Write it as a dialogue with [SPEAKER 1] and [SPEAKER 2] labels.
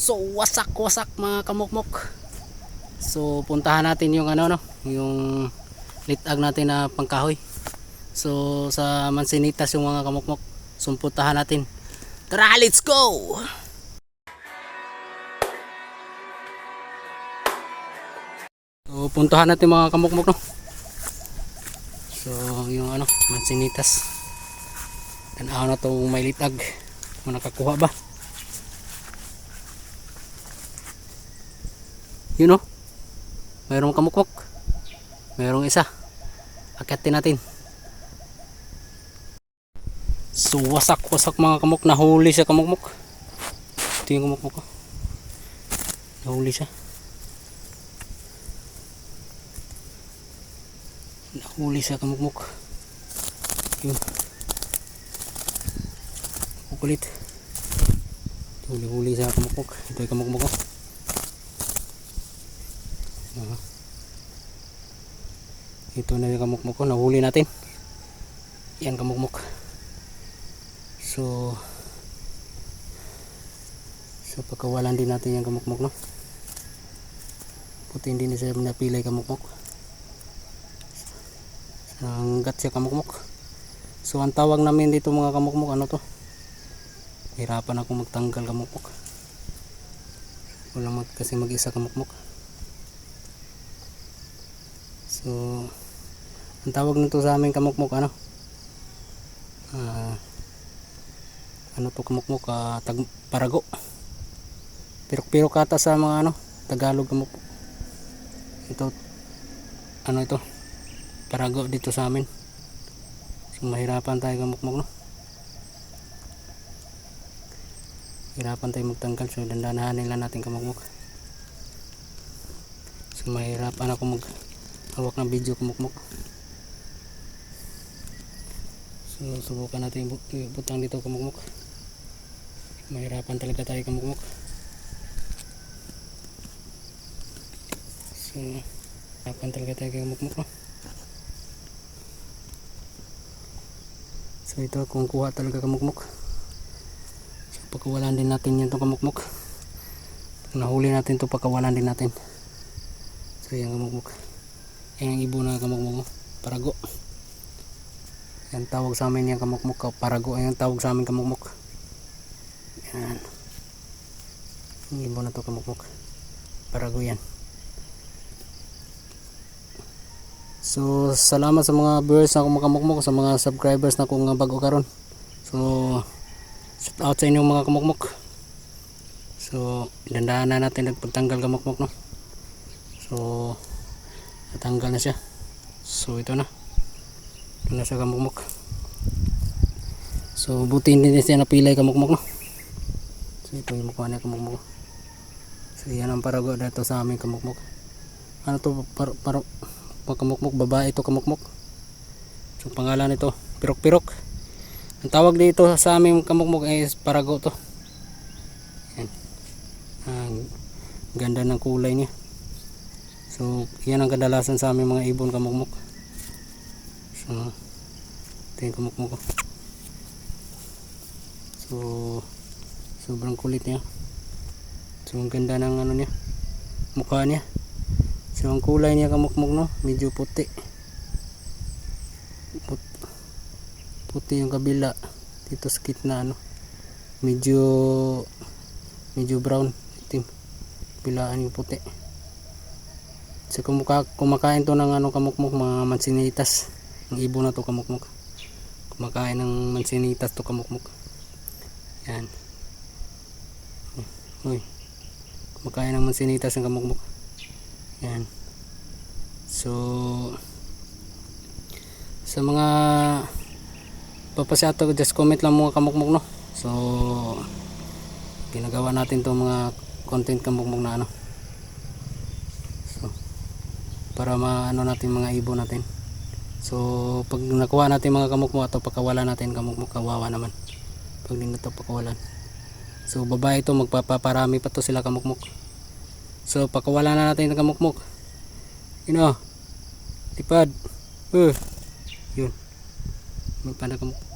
[SPEAKER 1] So wasak mga kamukmok. So puntahan natin yung ano no, yung litag natin na pangkahoy. So sa Mansinitas yung mga kamukmok. So puntahan natin. Tara, let's go. So puntahan natin mga kamukmok no. So yung ano, Mansinitas. Tanaw na to may litag. Kung nakakuha ba? Yun know, mayroong kamukmok, mayroong isa, akyatin natin. So wasak mga kamuk, nahuli siya kamukmok. Ito yung kamukmok ko, nahuli siya, kamukmok. Yun, kukulit, huli siya kamukmok. Ito yung kamukmok ko. Ito na yung kamukmok ko, nahuli natin. Yan kamukmok. So pagkawalan din natin yung kamukmok no. Puti hindi na siya napilay kamukmok. Hanggat siya kamukmok. So ang tawag namin dito mga kamukmok, ano to? Hirapan ako magtanggal kamukmok. Wala kasi mag-isa kamukmok. So ang tawag nito sa aming kamukmok ano? Ano to kamukmok? Parago. Pirok-pirok kata sa mga ano, Tagalog kamukmok. Ito ano ito? Parago dito sa amin. So mahirapan tayo kamukmok no. Hirapan tayo magtanggal, so dandanahanin lang natin kamukmok. So mahirapan ako hawak ng video kamukmok. So subukan natin butang dito kamukmok. Mahirapan talaga tayo kamukmok. So mahirapan talaga tayo kamukmok no? So ito kung kuha talaga kamukmok. So pagkawalan din natin yan itong kamukmok. Pag nahuli natin ito, pagkawalan din natin. So yan kamukmok. Yan ang ibo na kamukmok, parago. Yan tawag sa amin yung kamukmok, parago. Yan tawag sa amin kamukmok. Yan. Ang ibo na to kamukmok, parago yan. So salamat sa mga viewers na akong kamukmok, sa mga subscribers na akong bago karon. So shout out sa inyong mga kamukmok. So dandahan na natin nagpagtanggal kamukmok no. So natanggal na siya. So ito na siya kamukmok. So buti hindi siya napilay kamukmok no. So ito yung mukha niya kamukmok. So yan ang parago dito sa aming kamukmok. Ano to? Kamukmok, babae ito kamukmok. So pangalan nito pirok-pirok. Ang tawag dito sa aming kamukmok ay parago to. Yan. Ang ganda ng kulay niya. So yan ang kadalasan sa aming mga ibon kamukmok. So ito yung kamukmok ko. So sobrang kulit niya. So ang ganda ng ano niya, mukha niya. So ang kulay niya kamukmok no, medyo puti. Puti yung kabila. Dito sa gitna ano, medyo brown, itim. Bilaan yung puti. So kumakain to ng ano kamukmok, mga Mansinitas. Ang ibo na to kamukmok. Kumakain ng Mansinitas to kamukmok. Yan. Uy. Kumakain ng Mansinitas ng kamukmok. Yan. So sa mga papasyato, just comment lang mga kamukmok no. So ginagawa natin to mga content kamukmok na ano. So para maano natin mga ibon natin. So pag nakuha natin mga kamukmok at pagkawala natin kamukmok, kawawa naman pag hindi na to pagkawalan. So babae ito, magpapaparami pa to sila kamukmok. So pagkawala na natin ng kamukmok, lipad, yun, magpanda kamukmok.